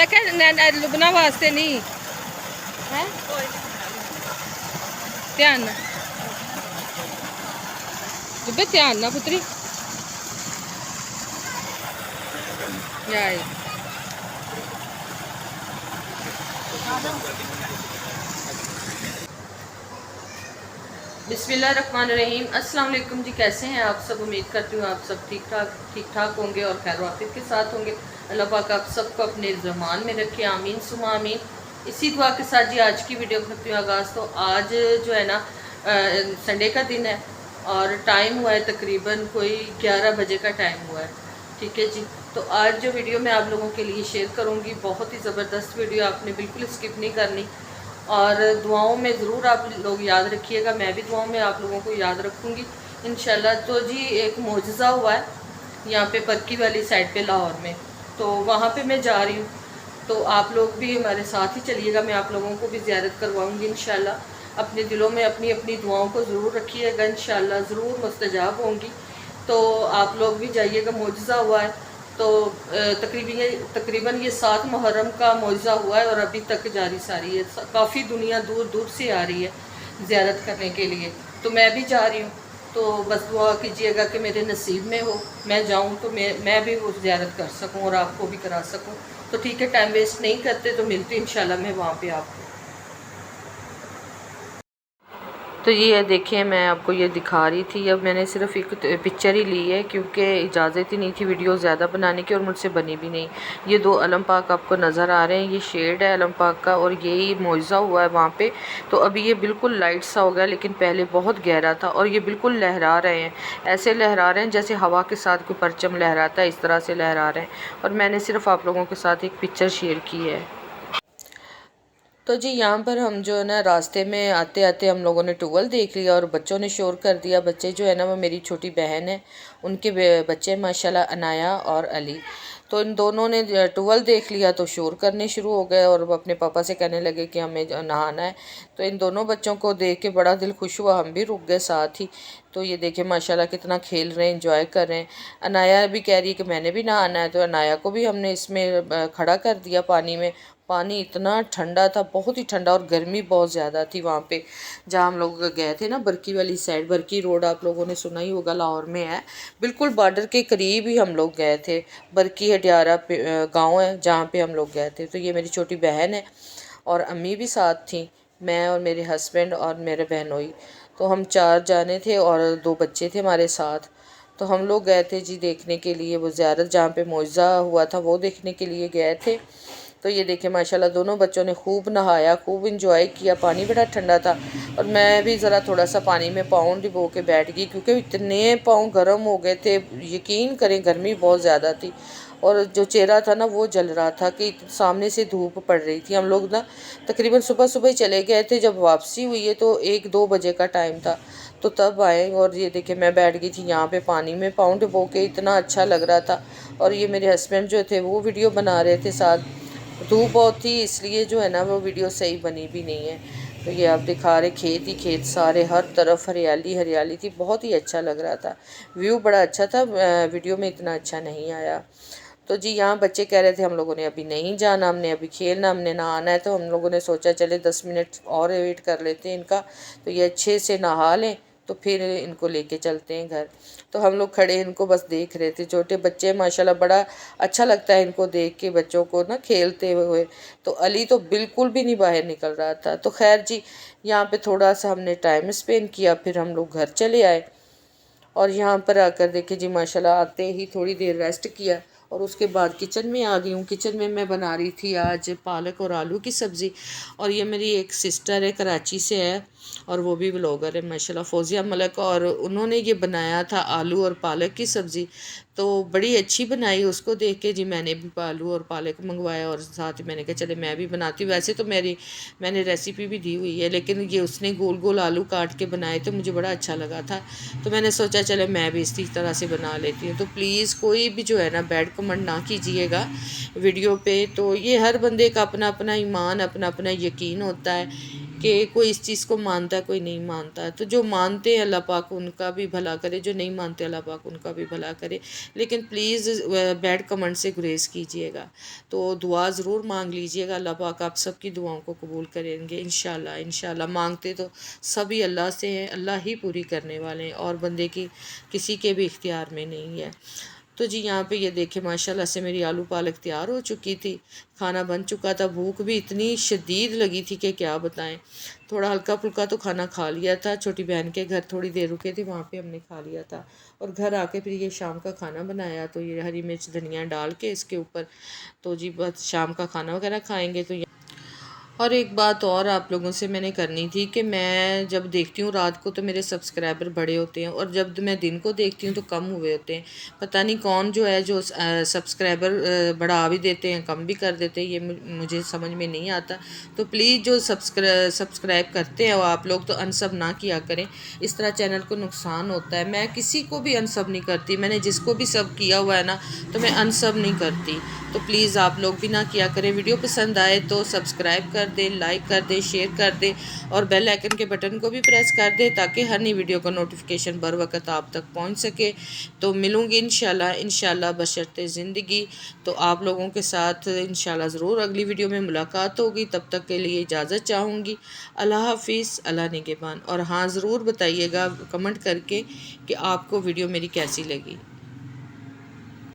मैं क्या लुबना वास्ते नहीं है। ध्यान ना जुबे, ध्यान ना पुत्री यार। बिस्मिल्लाहिर्रहमानिर्रहीम। अस्सलाम वालेकुम जी, कैसे हैं आप सब? उम्मीद करती हूँ आप सब ठीक ठाक होंगे और खैर वाफियत के साथ होंगे। अल्लाह पाक आप सबको अपने ज़मान में रखे, आमीन सुमा आमीन। इसी दुआ के साथ जी आज की वीडियो करती हूँ आगाज़। तो आज जो है ना संडे का दिन है और टाइम हुआ है तकरीबन कोई 11 बजे का टाइम हुआ है। ठीक है जी। तो आज जो वीडियो मैं आप लोगों के लिए शेयर करूँगी बहुत ही ज़बरदस्त वीडियो, आपने बिल्कुल स्किप नहीं करनी और दुआओं में ज़रूर आप लोग याद रखिएगा। मैं भी दुआओं में आप लोगों को याद रखूँगी इंशाल्लाह। तो जी एक मोजज़ा हुआ है यहाँ पे परकी वाली साइड पे लाहौर में, तो वहाँ पे मैं जा रही हूँ। तो आप लोग भी हमारे साथ ही चलिएगा, मैं आप लोगों को भी ज़ियारत करवाऊँगी इंशाल्लाह। अपने दिलों में अपनी अपनी दुआओं को ज़रूर रखिएगा, इंशाल्लाह ज़रूर मुस्तजाब होंगी। तो आप लोग भी जाइएगा। मोजज़ा हुआ है तो तकरीबन ये 7 मुहर्रम का मोजज़ा हुआ है और अभी तक जारी सारी है। काफ़ी दुनिया दूर दूर से आ रही है ज़ियारत करने के लिए, तो मैं भी जा रही हूँ। तो बस दुआ कीजिएगा कि मेरे नसीब में हो, मैं जाऊँ तो मैं भी वो ज़ियारत कर सकूँ और आपको भी करा सकूँ। तो ठीक है, टाइम वेस्ट नहीं करते, तो मिलती इंशाल्लाह मैं वहाँ पे आपको। तो ये देखें, मैं आपको ये दिखा रही थी। अब मैंने सिर्फ एक पिक्चर ही ली है क्योंकि इजाज़त ही नहीं थी वीडियो ज़्यादा बनाने की और मुझसे बनी भी नहीं। ये 2 अलम पाक आपको नज़र आ रहे हैं, ये शेड है अलम पाक का और यही मुआवज़ा हुआ है वहाँ पे। तो अभी ये बिल्कुल लाइट सा हो गया, लेकिन पहले बहुत गहरा था और ये बिल्कुल लहरा रहे हैं। ऐसे लहरा रहे हैं जैसे हवा के साथ कोई परचम लहराता है, इस तरह से लहरा रहे हैं। और मैंने सिर्फ आप लोगों के साथ एक पिक्चर शेयर की है। तो जी यहाँ पर हम जो है ना रास्ते में आते आते हम लोगों ने टूवेल देख लिया और बच्चों ने शोर कर दिया। बच्चे जो है ना वो मेरी छोटी बहन है, उनके बच्चे माशाल्लाह अनाया और अली। तो इन दोनों ने टूवेल देख लिया तो शोर करने शुरू हो गए और वो अपने पापा से कहने लगे कि हमें नहाना है। तो इन दोनों बच्चों को देख के बड़ा दिल खुश हुआ, हम भी रुक गए साथ ही। तो ये देखे माशाल्लाह कितना खेल रहे हैं, इंजॉय कर रहे हैं। अनाया भी कह रही है कि मैंने भी नहाना है, तो अनाया को भी हमने इसमें खड़ा कर दिया पानी में। पानी इतना ठंडा था, बहुत ही ठंडा, और गर्मी बहुत ज़्यादा थी वहाँ पे जहाँ हम लोग गए थे ना, बरकी वाली साइड। बरकी रोड आप लोगों ने सुना ही होगा, लाहौर में है, बिल्कुल बॉर्डर के करीब ही हम लोग गए थे। बरकी हडियारा गांव है जहाँ पे हम लोग गए थे। तो ये मेरी छोटी बहन है और अम्मी भी साथ थी, मैं और मेरे हस्बैंड और मेरे बहनोई। तो हम 4 जाने थे और 2 बच्चे थे हमारे साथ। तो हम लोग गए थे जी देखने के लिए वो ज़ियारत, जहाँ पे मुआवज़ा हुआ था वो देखने के लिए गए थे। तो ये देखिए माशाल्लाह दोनों बच्चों ने खूब नहाया, खूब इंजॉय किया। पानी बड़ा ठंडा था और मैं भी ज़रा थोड़ा सा पानी में पाँव डुबो के बैठ गई क्योंकि इतने पाँव गर्म हो गए थे, यकीन करें गर्मी बहुत ज़्यादा थी और जो चेहरा था ना वो जल रहा था कि सामने से धूप पड़ रही थी। हम लोग ना तकरीबन सुबह सुबह ही चले गए थे, जब वापसी हुई है तो 1-2 बजे का टाइम था, तो तब आए। और ये देखिए मैं बैठ गई थी यहाँ पे पानी में पाँव डुबो के, इतना अच्छा लग रहा था। और ये मेरे हस्बैंड जो थे वो वीडियो बना रहे थे साथ। धूप बहुत थी इसलिए जो है ना वो वीडियो सही बनी भी नहीं है। तो ये आप दिखा रहे खेत ही खेत, सारे हर तरफ हरियाली हरियाली थी, बहुत ही अच्छा लग रहा था, व्यू बड़ा अच्छा था। वीडियो में इतना अच्छा नहीं आया। तो जी यहाँ बच्चे कह रहे थे हम लोगों ने अभी नहीं जाना, हमने अभी खेलना, हमने नहाना है। तो हम लोगों ने सोचा चले 10 मिनट और वेट कर लेते हैं इनका, तो ये अच्छे से नहा लें तो फिर इनको लेके चलते हैं घर। तो हम लोग खड़े इनको बस देख रहे थे। छोटे बच्चे माशाल्लाह, बड़ा अच्छा लगता है इनको देख के, बच्चों को ना खेलते हुए। तो अली तो बिल्कुल भी नहीं बाहर निकल रहा था। तो खैर जी यहाँ पे थोड़ा सा हमने टाइम स्पेंड किया, फिर हम लोग घर चले आए। और यहाँ पर आकर देखे जी माशाल्लाह आते ही थोड़ी देर रेस्ट किया और उसके बाद किचन में आ गई हूँ। किचन में मैं बना रही थी आज पालक और आलू की सब्ज़ी। और ये मेरी एक सिस्टर है, कराची से है और वो भी ब्लॉगर है माशाल्लाह, फौजिया मलक, और उन्होंने ये बनाया था आलू और पालक की सब्ज़ी। तो बड़ी अच्छी बनाई, उसको देख के जी मैंने भी आलू और पालक मंगवाया और साथ ही मैंने कहा चले मैं भी बनाती हूँ। वैसे तो मैंने रेसिपी भी दी हुई है, लेकिन ये उसने गोल गोल आलू काट के बनाए तो मुझे बड़ा अच्छा लगा था। तो मैंने सोचा चले मैं भी इसी तरह से बना लेती हूँ। तो प्लीज़ कोई भी जो है ना बैड कमेंट ना कीजिएगा वीडियो पे। तो ये हर बंदे का अपना अपना ईमान, अपना अपना यकीन होता है कि कोई इस चीज़ को मानता है, कोई नहीं मानता है। तो जो मानते हैं अल्लाह पाक उनका भी भला करे, जो नहीं मानते अल्लाह पाक उनका भी भला करे। लेकिन प्लीज़ बैड कमेंट से गुरेज कीजिएगा। तो दुआ ज़रूर मांग लीजिएगा, अल्लाह पाक आप सबकी दुआओं को कबूल करेंगे इंशाल्लाह। इंशाल्लाह मांगते तो सभी अल्लाह से हैं, अल्लाह ही पूरी करने वाले हैं और बंदे की किसी के भी इख्तियार में नहीं है। तो जी यहाँ पे ये देखें माशाल्लाह से मेरी आलू पालक तैयार हो चुकी थी, खाना बन चुका था। भूख भी इतनी शदीद लगी थी कि क्या बताएं। थोड़ा हल्का फुल्का तो खाना खा लिया था, छोटी बहन के घर थोड़ी देर रुके थे, वहाँ पे हमने खा लिया था। और घर आके फिर ये शाम का खाना बनाया, तो ये हरी मिर्च धनिया डाल के इसके ऊपर, तो जी बस शाम का खाना वगैरह खाएंगे। तो और एक बात और आप लोगों से मैंने करनी थी कि मैं जब देखती हूँ रात को तो मेरे सब्सक्राइबर बड़े होते हैं, और जब मैं दिन को देखती हूँ तो कम हुए होते हैं। पता नहीं कौन जो है जो सब्सक्राइबर बढ़ा भी देते हैं, कम भी कर देते हैं, ये मुझे समझ में नहीं आता। तो प्लीज़ जो सब्सक्राइब करते हैं वो आप लोग तो अनसब ना किया करें, इस तरह चैनल को नुकसान होता है। मैं किसी को भी अनसब नहीं करती, मैंने जिसको भी सब किया हुआ है ना तो मैं अनसब नहीं करती। तो प्लीज़ आप लोग भी ना किया करें। वीडियो पसंद आए तो सब्सक्राइब कर दे, लाइक कर दे, शेयर कर दे और बेल आइकन के बटन को भी प्रेस कर दे ताकि हर नई वीडियो का नोटिफिकेशन बर वक्त आप तक पहुंच सके। तो मिलूँगी इंशाल्लाह बशर्ते ज़िंदगी। तो आप लोगों के साथ इंशाल्लाह ज़रूर अगली वीडियो में मुलाकात होगी। तब तक के लिए इजाज़त चाहूँगी। अल्लाह हाफिज़, अल्लाह निगहबान। और हाँ ज़रूर बताइएगा कमेंट करके कि आपको वीडियो मेरी कैसी लगी।